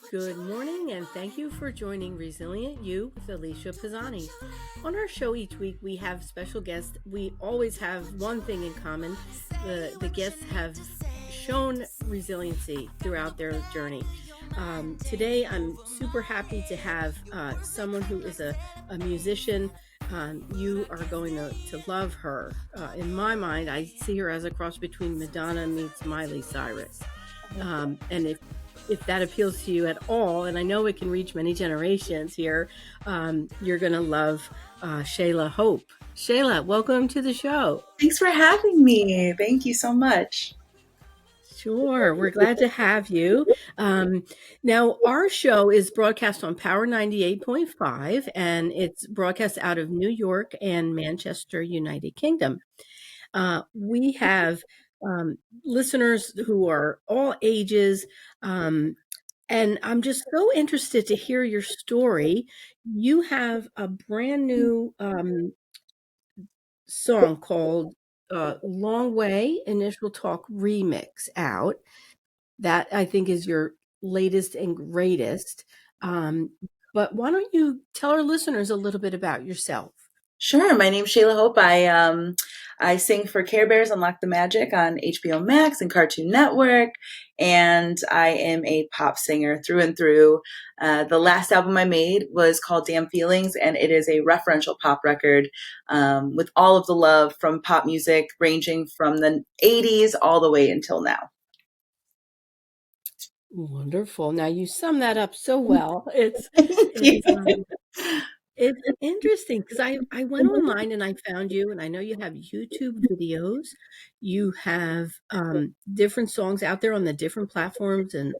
Good morning, and thank you for joining Resilient You with Alicia Pisani. On our show each week, we have special guests. We always have one thing in common. The guests have shown resiliency throughout their journey. Today, I'm super happy to have someone who is a musician. You are going to love her. In my mind, I see her as a cross between Madonna meets Miley Cyrus. And if that appeals to you at all, and I know it can reach many generations here, you're going to love Chayla Hope. Chayla, welcome to the show. Thanks for having me. Thank you so much. Sure, we're glad to have you. Now, our show is broadcast on Power 98.5, and it's broadcast out of New York and Manchester, United Kingdom. We have listeners who are all ages, and I'm just so interested to hear your story. You have a brand new song called Long Way Initial Talk Remix out. That I think is your latest and greatest. But why don't you tell our listeners a little bit about yourself? Sure. My name's Chayla Hope. I sing for Care Bears Unlock the Magic on HBO Max and Cartoon Network, and I am a pop singer through and through. The last album I made was called Damn Feelings, and it is a referential pop record with all of the love from pop music ranging from the 80s all the way until now. Wonderful. Now you sum that up so well. Thank you. It's interesting because I went online and I found you, and I know you have YouTube videos. You have different songs out there on the different platforms, and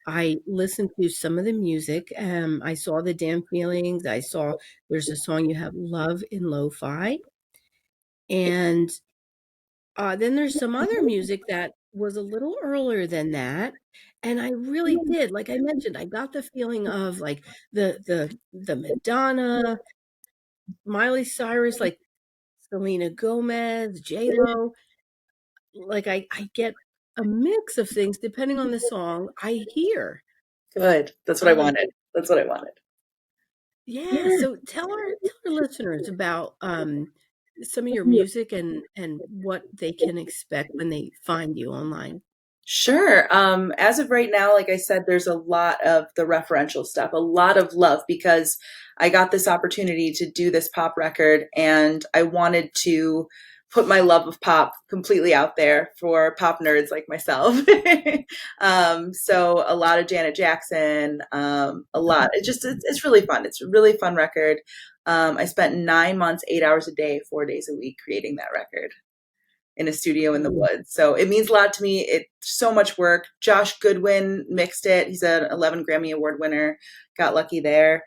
I listened to some of the music. I saw the Damn Feelings. I saw there's a song you have, Love in Lo-Fi, and then there's some other music that was a little earlier than that, and I really did. Like I mentioned, I got the feeling of like the Madonna, Miley Cyrus, like Selena Gomez, J-Lo. Like I get a mix of things depending on the song I hear. Good. That's what I Um, wanted. That's what I wanted. yeah, so tell our listeners about some of your music and what they can expect when they find you online. Sure. As of right now, like I said, there's a lot of the referential stuff, a lot of love because I got this opportunity to do this pop record and I wanted to put my love of pop completely out there for pop nerds like myself. So a lot of Janet Jackson, a lot. It's really fun. It's a really fun record. I spent 9 months, 8 hours a day, 4 days a week creating that record in a studio in the woods. So it means a lot to me. It's so much work. Josh Gudwin mixed it. He's an 11 Grammy Award winner. Got lucky there.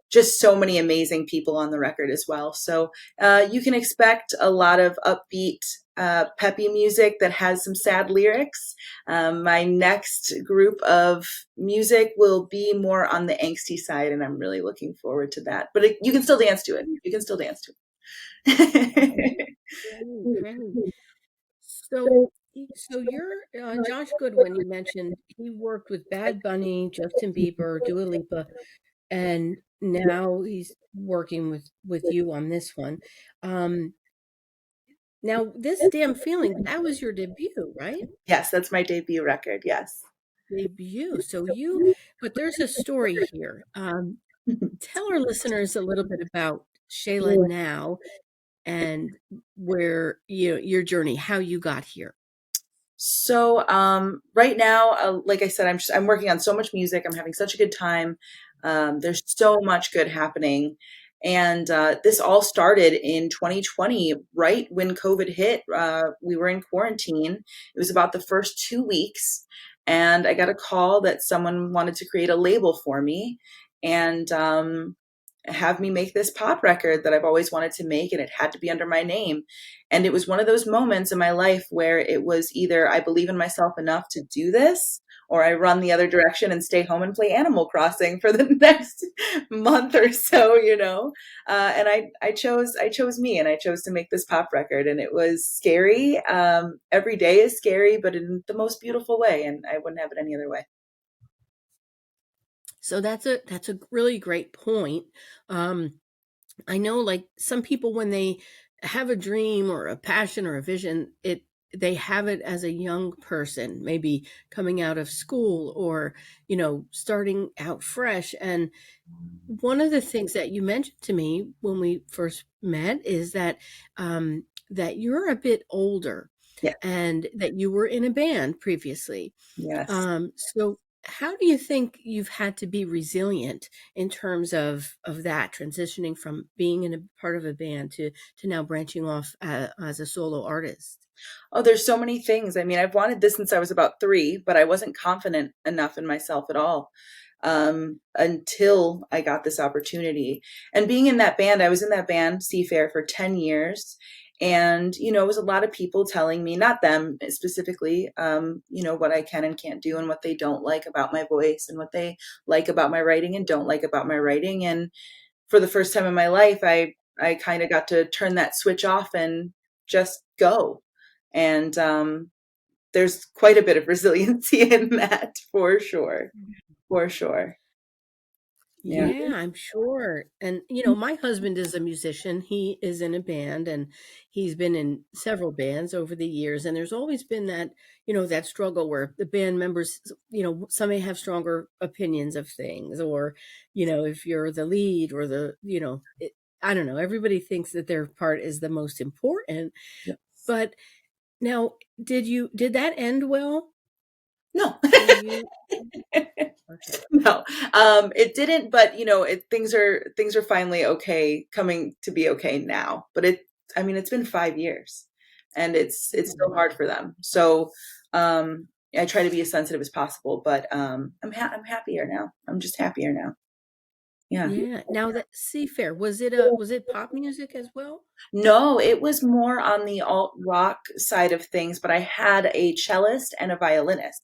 Just so many amazing people on the record as well. So you can expect a lot of upbeat, peppy music that has some sad lyrics. My next group of music will be more on the angsty side, and I'm really looking forward to that. But you can still dance to it. You can still dance to it. Great, great. So you're Josh Goodwin. You mentioned he worked with Bad Bunny, Justin Bieber, Dua Lipa, and now he's working with you on this one. Um, Now this Damn Feeling, that was your debut, right? Yes, that's my debut record. Yes. Debut. But there's a story here. Tell our listeners a little bit about Shayla now and where your journey, how you got here. So right now, like I said, I'm working on so much music. I'm having such a good time. There's so much good happening. And this all started in 2020, right when COVID hit. We were in quarantine. It was about the first 2 weeks. And I got a call that someone wanted to create a label for me and have me make this pop record that I've always wanted to make. And it had to be under my name. And it was one of those moments in my life where it was either I believe in myself enough to do this, or I run the other direction and stay home and play Animal Crossing for the next month or so, you know. And I chose me, and I chose to make this pop record, and it was scary. Every day is scary, but in the most beautiful way, and I wouldn't have it any other way. So that's a really great point. Um, I know like some people when they have a dream or a passion or a vision, they have it as a young person, maybe coming out of school or, starting out fresh. And one of the things that you mentioned to me when we first met is that you're a bit older Yeah. and that you were in a band previously. Yes. So how do you think you've had to be resilient in terms of that transitioning from being in a part of a band to now branching off as a solo artist? Oh, there's so many things. I mean, I've wanted this since I was about 3, but I wasn't confident enough in myself at all, until I got this opportunity. And being in that band, I was in that band, Seafair, for 10 years. And, it was a lot of people telling me, not them specifically, what I can and can't do and what they don't like about my voice and what they like about my writing and don't like about my writing. And for the first time in my life, I kind of got to turn that switch off and just go. And there's quite a bit of resiliency in that for sure. For sure. Yeah. Yeah, I'm sure. And, my husband is a musician. He is in a band and he's been in several bands over the years. And there's always been that struggle where the band members, some may have stronger opinions of things or, if you're the lead or I don't know, everybody thinks that their part is the most important. Yes. But now, did that end well No. for you? Okay. No. It didn't, but things are finally okay, coming to be okay now. But I mean, it's been 5 years and it's still hard for them. So, I try to be as sensitive as possible, but I'm happier now. I'm just happier now. Yeah. Yeah. Now that Seafair, was it pop music as well? No, it was more on the alt rock side of things, but I had a cellist and a violinist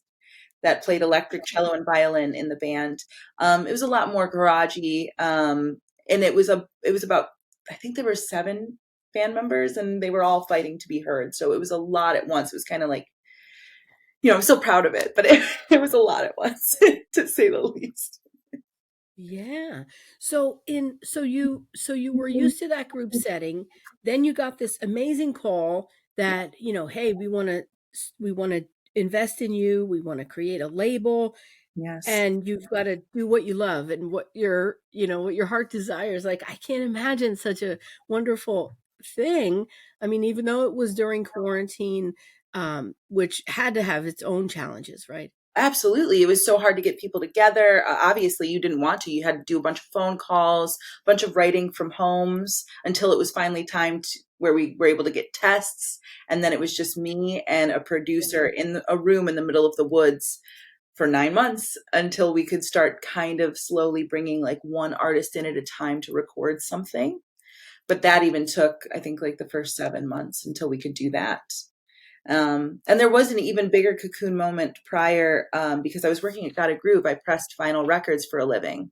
that played electric cello and violin in the band. It was a lot more garagey, and it was about, I think there were 7 band members, and they were all fighting to be heard. So it was a lot at once. It was kind of like, I'm so proud of it, but it was a lot at once, to say the least. Yeah. So you were used to that group setting, then you got this amazing call that, hey, we want to invest in you, we want to create a label, Yes. and you've got to do what you love and what your heart desires. Like I can't imagine such a wonderful thing. I mean, even though it was during quarantine, which had to have its own challenges, right? Absolutely. It was so hard to get people together. Obviously, you didn't want to. You had to do a bunch of phone calls, a bunch of writing from homes until it was finally time where we were able to get tests. And then it was just me and a producer in a room in the middle of the woods for 9 months until we could start kind of slowly bringing like one artist in at a time to record something. But that even took, I think, like the first 7 months until we could do that. And there was an even bigger cocoon moment prior, because I was working at Got a Groove. I pressed vinyl records for a living.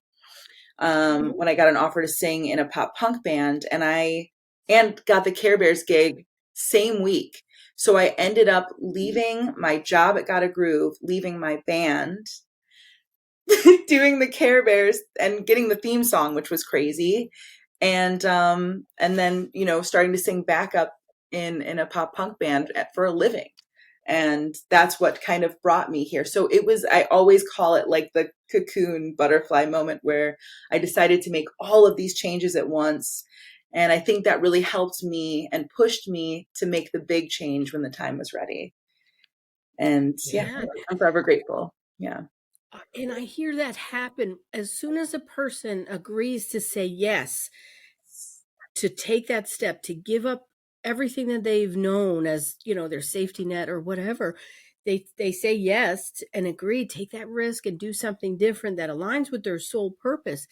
Mhm. When I got an offer to sing in a pop punk band, and got the Care Bears gig same week. So I ended up leaving my job at Got a Groove, leaving my band, doing the Care Bears and getting the theme song, which was crazy. And then, starting to sing backup in a pop punk band for a living. And that's what kind of brought me here. So I always call it like the cocoon butterfly moment where I decided to make all of these changes at once. And I think that really helped me and pushed me to make the big change when the time was ready. And yeah, Yeah. I'm forever grateful. Yeah. And I hear that happen as soon as a person agrees to say yes, to take that step, to give up everything that they've known as, their safety net or whatever. They say yes and agree, take that risk and do something different that aligns with their sole purpose.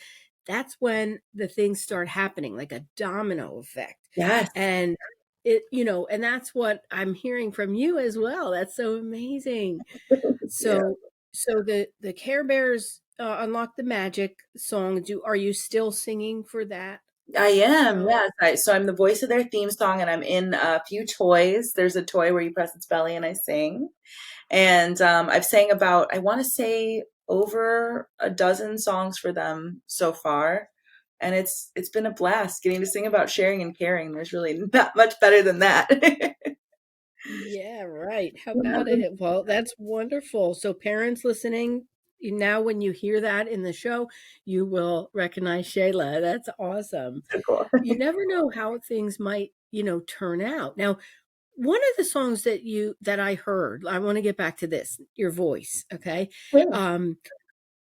That's when the things start happening like a domino effect. Yes. And and that's what I'm hearing from you as well. That's so amazing. Yeah. So the Care Bears Unlock the Magic song. Are you still singing for that I am, show? yes. So I'm the voice of their theme song, and I'm in a few toys. There's a toy where you press its belly and I sing. And I've sang about, I want to say, over a dozen songs for them so far. And it's been a blast getting to sing about sharing and caring. There's really not much better than that. Yeah, right. How about it? Well, that's wonderful. So parents listening, now when you hear that in the show, you will recognize Shayla. That's awesome. So cool. You never know how things might, turn out. Now, one of the songs that I heard, I want to get back to this, your voice, okay? Yeah. Um,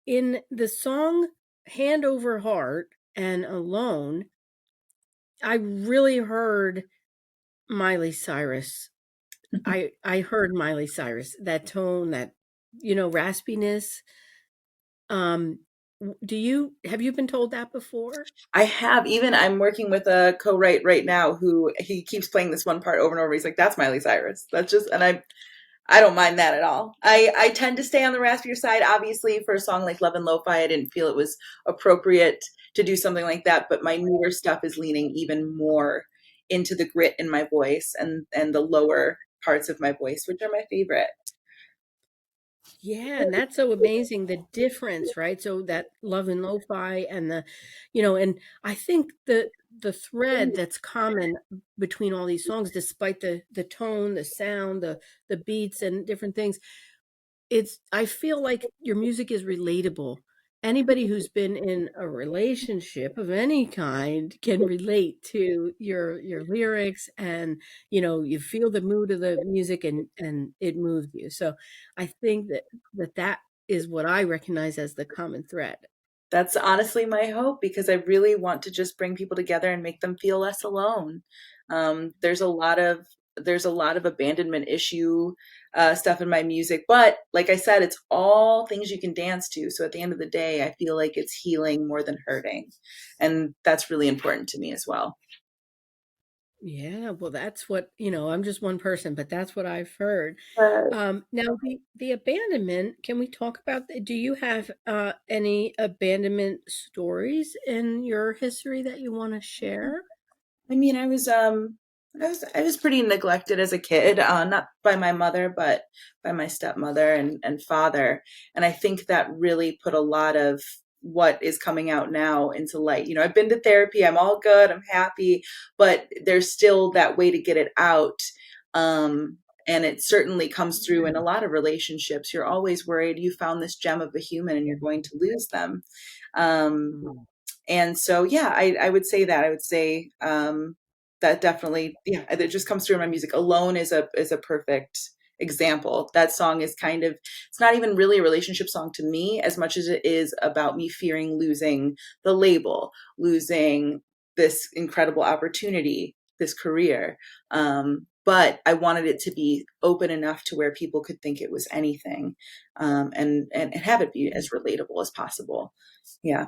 in the song Hand Over Heart and Alone, I really heard Miley Cyrus. I heard Miley Cyrus, that tone, that, raspiness. Um, do you have you been told that before? I have. Even I'm working with a co-write right now who he keeps playing this one part over and over. He's like, "That's Miley Cyrus." That's just, and I don't mind that at all. I tend to stay on the raspier side. Obviously, for a song like Love and Lo-Fi, I didn't feel it was appropriate to do something like that. But my newer stuff is leaning even more into the grit in my voice and the lower parts of my voice, which are my favorite. Yeah, and that's so amazing, the difference, right? So that Love and Lo-Fi and and I think the thread that's common between all these songs, despite the tone, the sound, the beats and different things, I feel like your music is relatable. Anybody who's been in a relationship of any kind can relate to your lyrics, and you feel the mood of the music, and it moves you. So I think that is what I recognize as the common thread. That's honestly my hope because I really want to just bring people together and make them feel less alone. There's a lot of abandonment issue stuff in my music, but like I said, it's all things you can dance to. So at the end of the day, I feel like it's healing more than hurting, and that's really important to me as well. Yeah, well, that's what, I'm just one person, but that's what I've heard. Uh, Now the abandonment, can we talk about do you have any abandonment stories in your history that you want to share? I mean, I was pretty neglected as a kid, not by my mother, but by my stepmother and father. And I think that really put a lot of what is coming out now into light. You know, I've been to therapy, I'm all good, I'm happy, but there's still that way to get it out. Um, and it certainly comes through in a lot of relationships. You're always worried you found this gem of a human and you're going to lose them. Um, Mm. and so, yeah, I would say that. I would say that definitely, yeah, it just comes through in my music. Alone is a perfect example. That song is kind of, it's not even really a relationship song to me as much as it is about me fearing losing the label, losing this incredible opportunity, this career. But I wanted it to be open enough to where people could think it was anything, and have it be as relatable as possible. Yeah.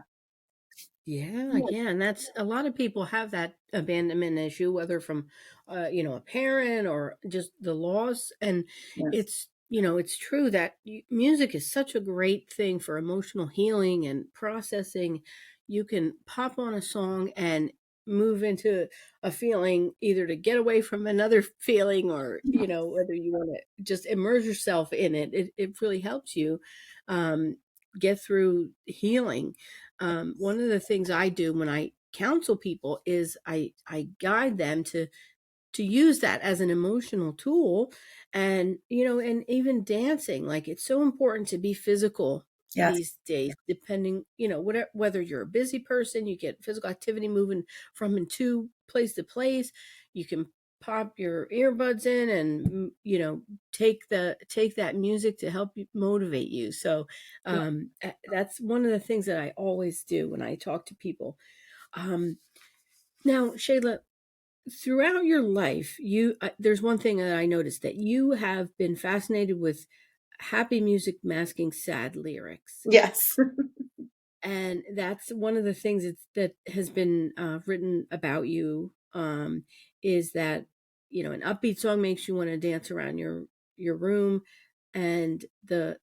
Yeah, yeah, and that's a lot of people have that abandonment issue, whether from, a parent or just the loss, and Yes. it's true that music is such a great thing for emotional healing and processing. You can pop on a song and move into a feeling, either to get away from another feeling, or whether you want to just immerse yourself in it. It really helps you um, get through healing. One of the things I do when I counsel people is I guide them to use that as an emotional tool, and and even dancing, like, it's so important to be physical Yes. these days, depending, whether you're a busy person, you get physical activity moving from and to place. You can pop your earbuds in and take that music to help you motivate you. So that's one of the things that I always do when I talk to people. um Now, Shayla, throughout your life, there's one thing that I noticed, that you have been fascinated with happy music masking sad lyrics. Yes. And that's one of the things that has been written about you, is that an upbeat song makes you want to dance around your room, and the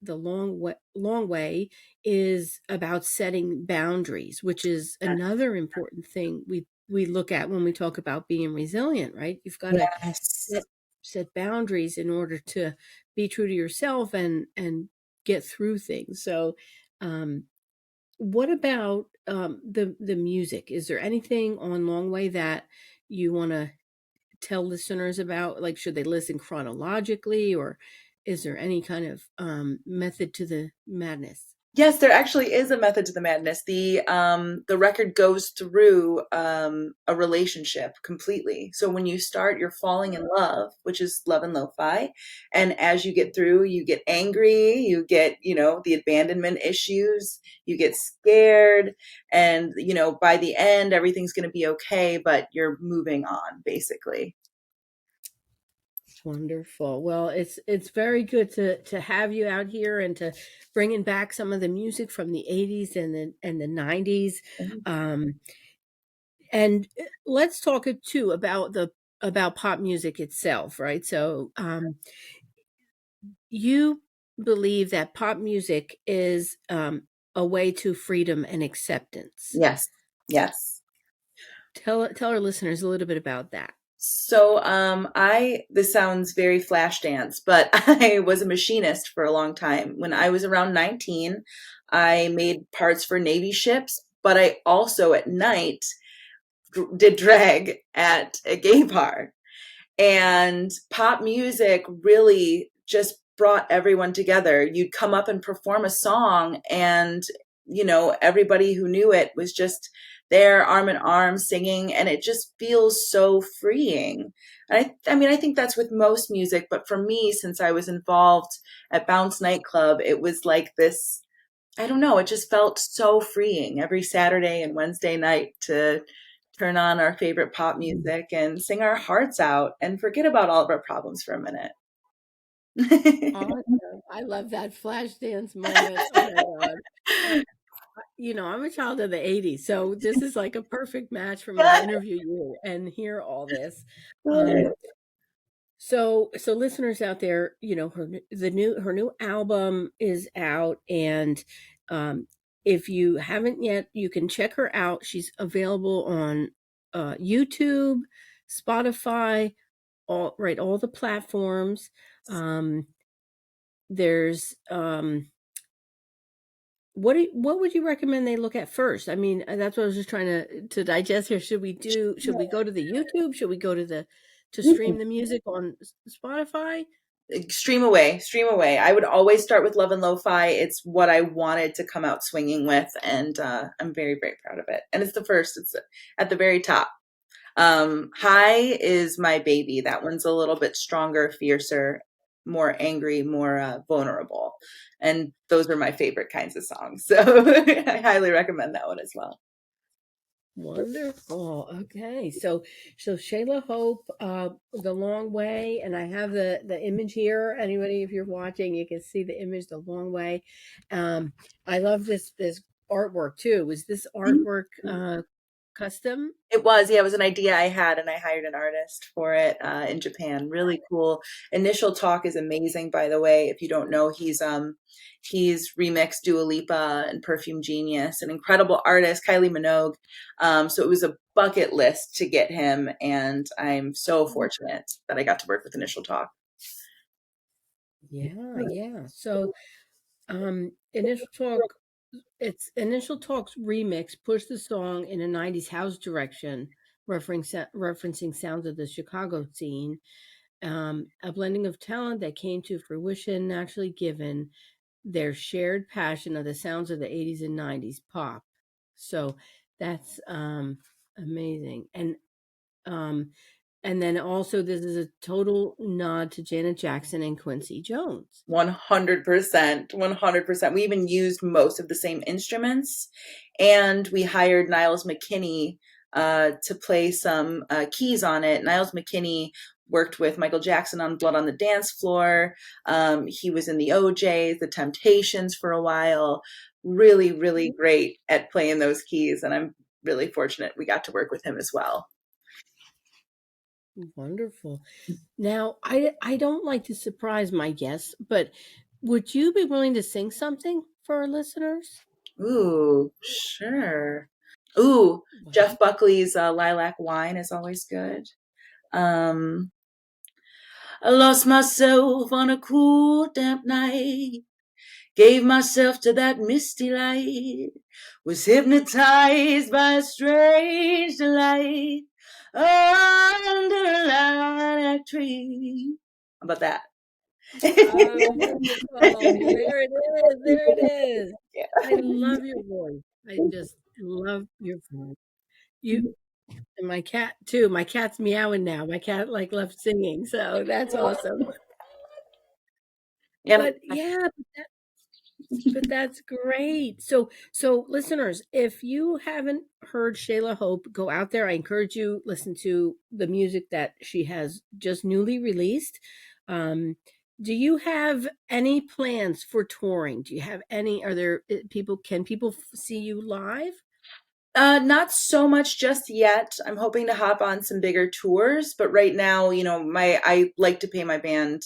long way is about setting boundaries, which is another important thing we look at when we talk about being resilient, right? You've got to Yes. set set boundaries in order to be true to yourself, and get through things. So, um, what about the music? Is there anything on Long Way that you want to tell listeners about? Like, should they listen chronologically, or is there any kind of method to the madness? Yes, there actually is a method to the madness. The record goes through a relationship completely. So when you start, you're falling in love, which is love and lo-fi, and as you get through, you get angry, you get, the abandonment issues, you get scared, and by the end, everything's going to be okay, but you're moving on, basically. Wonderful. Well, it's very good to have you out here and to bringing back some of the music from the 80s and the 90s. Um, and let's talk it too about the about pop music itself, right? So, you believe that pop music is a way to freedom and acceptance. Yes, yes. Tell our listeners a little bit about that. So, I this sounds very flash dance, but I was a machinist for a long time. When I was around 19, I made parts for Navy ships, but I also at night did drag at a gay bar. And pop music really just brought everyone together. You'd come up and perform a song, and everybody who knew it was just there arm in arm singing, and it just feels so freeing. And I mean, I think that's with most music, but for me, since I was involved at Bounce nightclub, it was like this, I don't know, it just felt so freeing every Saturday and Wednesday night to turn on our favorite pop music and sing our hearts out and forget about all of our problems for a minute. Awesome. I love that flash dance moment. Oh my God. I'm a child of the 80s, so this is like a perfect match for me to interview you and hear all this. Um, so listeners out there, her new album is out, and if you haven't yet, you can check her out. She's available on YouTube, Spotify, all the platforms. Um, there's what would you recommend they look at first? I mean, that's what I was just trying to digest here. Should we go to the YouTube? Should we go to the to stream the music on Spotify? Stream away, stream away. I would always start with Love and Lo-Fi. It's what I wanted to come out swinging with, and I'm very, very proud of it. And it's the first. It's at the very top. High is my baby. That one's a little bit stronger, fiercer, more angry, more vulnerable. And those are my favorite kinds of songs. So I highly recommend that one as well. Wonderful. Okay. So Shayla Hope, The Long Way, and I have the image here. Anybody, if you're watching, you can see the image, The Long Way. I love this artwork too. Was this artwork custom? It was, yeah, it was an idea I had, and I hired an artist for it in Japan. Really cool. Initial Talk is amazing, by the way. If you don't know, he's remixed Dua Lipa and Perfume Genius, an incredible artist, Kylie Minogue. So it was a bucket list to get him, and I'm so fortunate that I got to work with Initial Talk. Yeah, yeah. So Initial Talk, it's Initial Talk's remix pushed the song in a 90s house direction, referencing sounds of the Chicago scene. A blending of talent that came to fruition naturally given their shared passion of the sounds of the 80s and 90s pop. So that's amazing. Um, and then also this is a total nod to Janet Jackson and Quincy Jones. 100%. 100%. We even used most of the same instruments, and we hired Niles McKinney to play some keys on it. Niles McKinney worked with Michael Jackson on Blood on the Dance Floor. He was in the OJs, the Temptations for a while. Really, really great at playing those keys, and I'm really fortunate we got to work with him as well. Wonderful. Now, I don't like to surprise my guests, but would you be willing to sing something for our listeners? Ooh, sure. Ooh, Jeff Buckley's Lilac Wine is always good. Um, I lost myself on a cool, damp night. Gave myself to that misty light, was hypnotized by a strange delight under a lilac tree. How about that? Oh, wonderful. There it is. There it is. I love your voice. I just love your voice. You and my cat too. My cat's meowing now. My cat like left singing, so that's awesome. And But yeah, but that's great. So listeners, if you haven't heard Shayla Hope, go out there. I encourage you listen to the music that she has just newly released. Um, do you have any plans for touring? Do you have any? Are there people? Can people see you live? not so much just yet. I'm hoping to hop on some bigger tours, but right now, my I like to pay my band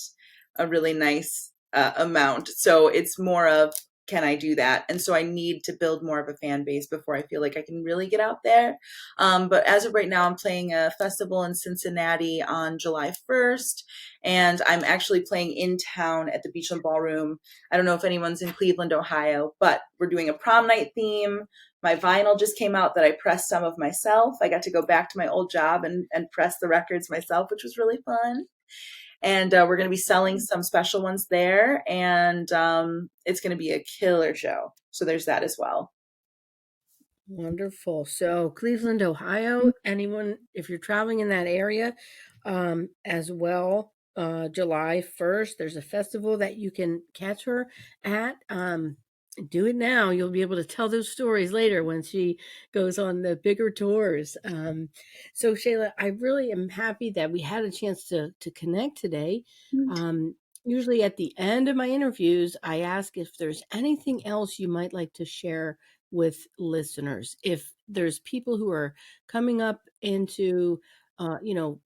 a really nice amount. So it's more of, can I do that? And so I need to build more of a fan base before I feel like I can really get out there. But as of right now, I'm playing a festival in Cincinnati on July 1st, and I'm actually playing in town at the Beachland Ballroom. I don't know if anyone's in Cleveland, Ohio, but we're doing a prom night theme. My vinyl just came out that I pressed some of myself. I got to go back to my old job and press the records myself, which was really fun. And we're going to be selling some special ones there. And it's going to be a killer show. So there's that as well. Wonderful. So, Cleveland, Ohio, anyone, if you're traveling in that area, as well, July 1st, there's a festival that you can catch her at. Do it now. You'll be able to tell those stories later when she goes on the bigger tours. So, Shayla, I really am happy that we had a chance to connect today. Um, Usually at the end of my interviews, I ask if there's anything else you might like to share with listeners. If there's people who are coming up into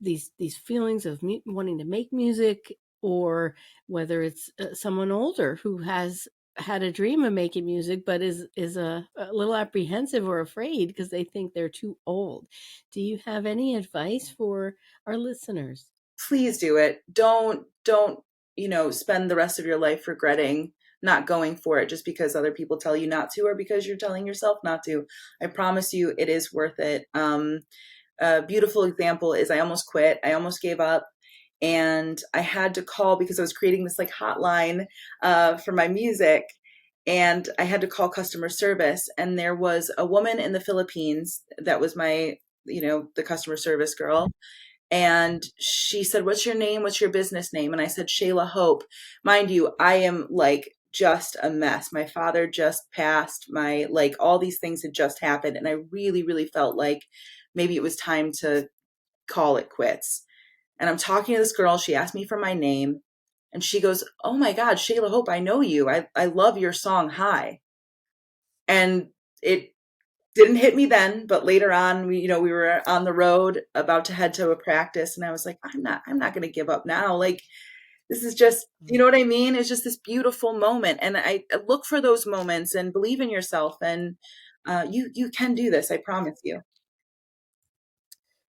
these feelings of wanting to make music, or whether it's someone older who has had a dream of making music but is a little apprehensive or afraid because they think they're too old. Do you have any advice for our listeners? Please do it. Don't, spend the rest of your life regretting not going for it just because other people tell you not to or because you're telling yourself not to. I promise you it is worth it. A beautiful example is I almost quit. I almost gave up. And I had to call because I was creating this like hotline for my music. And I had to call customer service. And there was a woman in the Philippines that was my, the customer service girl. And she said, "What's your name? What's your business name?" And I said, "Chayla Hope." Mind you, I am like just a mess. My father just passed. My, like, all these things had just happened. And I really, really felt like maybe it was time to call it quits. And I'm talking to this girl. She asked me for my name. And she goes, "Oh my God, Chayla Hope, I know you. I love your song, Hi." And it didn't hit me then, but later on, we were on the road about to head to a practice, and I was like, I'm not going to give up now. Like, this is just, you know what I mean? It's just this beautiful moment, and I look for those moments and believe in yourself, and you can do this. I promise you.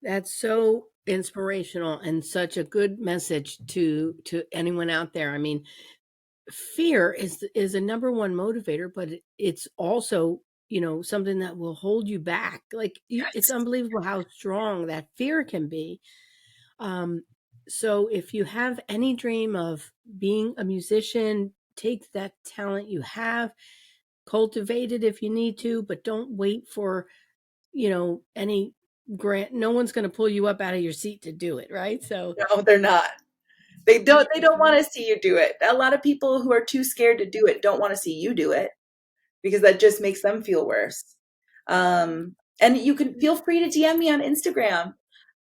That's so inspirational and such a good message to anyone out there. I mean, fear is a number one motivator, but it's also, something that will hold you back. Like it's Yes. unbelievable how strong that fear can be. Um, so if you have any dream of being a musician, take that talent you have, cultivate it if you need to, but don't wait for, any grant. No one's going to pull you up out of your seat to do it, right? So No, they're not. They don't if want you to see you do it. A lot of people who are too scared to do it don't want to see you do it because that just makes them feel worse. And you can feel free to DM me on Instagram,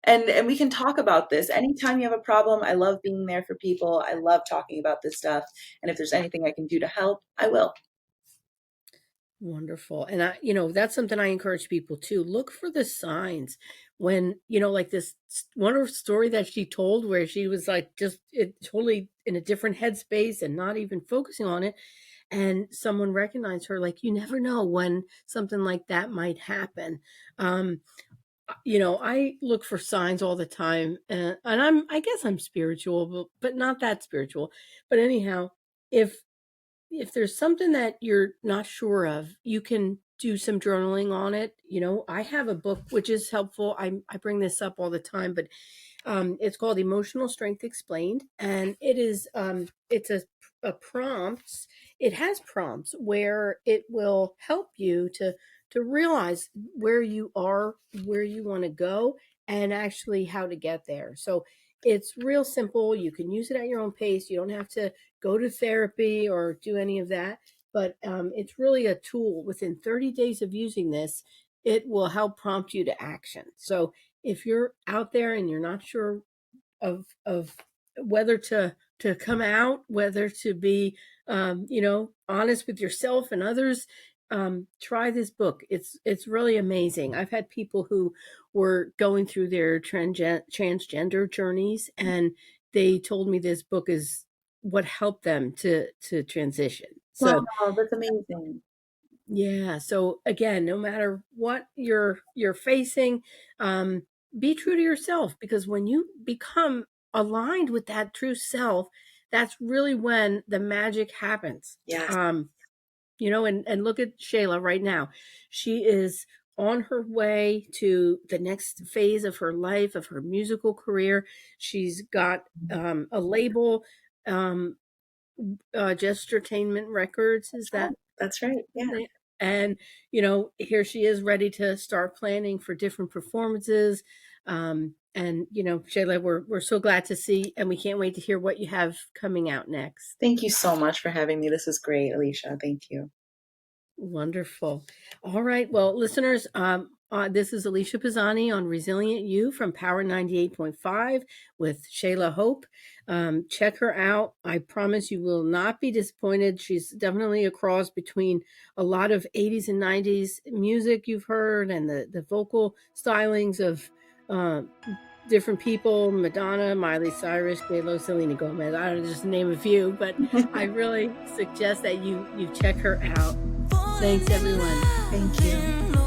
and we can talk about this anytime you have a problem. I love being there for people. I love talking about this stuff. And if there's anything I can do to help, I will. Wonderful. And that's something I encourage people to look for the signs when, like this wonderful story that she told where she was like just totally in a different headspace and not even focusing on it. And someone recognized her, like, you never know when something like that might happen. Um, I look for signs all the time, and I guess I'm spiritual, but not that spiritual. But anyhow, if if there's something that you're not sure of, you can do some journaling on it. I have a book which is helpful. I bring this up all the time, but it's called Emotional Strength Explained, and it's a prompts. It has prompts where it will help you to realize where you are, where you want to go, and actually how to get there. So it's real simple. You can use it at your own pace. You don't have to go to therapy or do any of that. But it's really a tool. Within 30 days of using this, it will help prompt you to action. So if you're out there and you're not sure of whether to come out, whether to be honest with yourself and others, try this book. It's really amazing. I've had people who were going through their transgender journeys, and they told me this book is what helped them to transition. So Wow, that's amazing. yeah. So again, no matter what you're facing, um, be true to yourself, because when you become aligned with that true self, that's really when the magic happens. Yes. And look at Shayla right now. She is on her way to the next phase of her life, of her musical career. She's got a label, um, Gestertainment Records. Is that That's right. Yeah. and here she is ready to start planning for different performances. And Shayla, we're so glad to see, and we can't wait to hear what you have coming out next. Thank you so much for having me. This was great, Alicia. Thank you. Wonderful. All right. Well, listeners, this is Alicia Pisani on Resilient You from Power 98.5 with Chayla Hope. Check her out. I promise you will not be disappointed. She's definitely a cross between a lot of 80s and 90s music you've heard, and the vocal stylings of different people: Madonna, Miley Cyrus, J-Lo, Selena Gomez. I don't know, just name a few, but I really suggest that you check her out. Thanks, everyone. Thank you.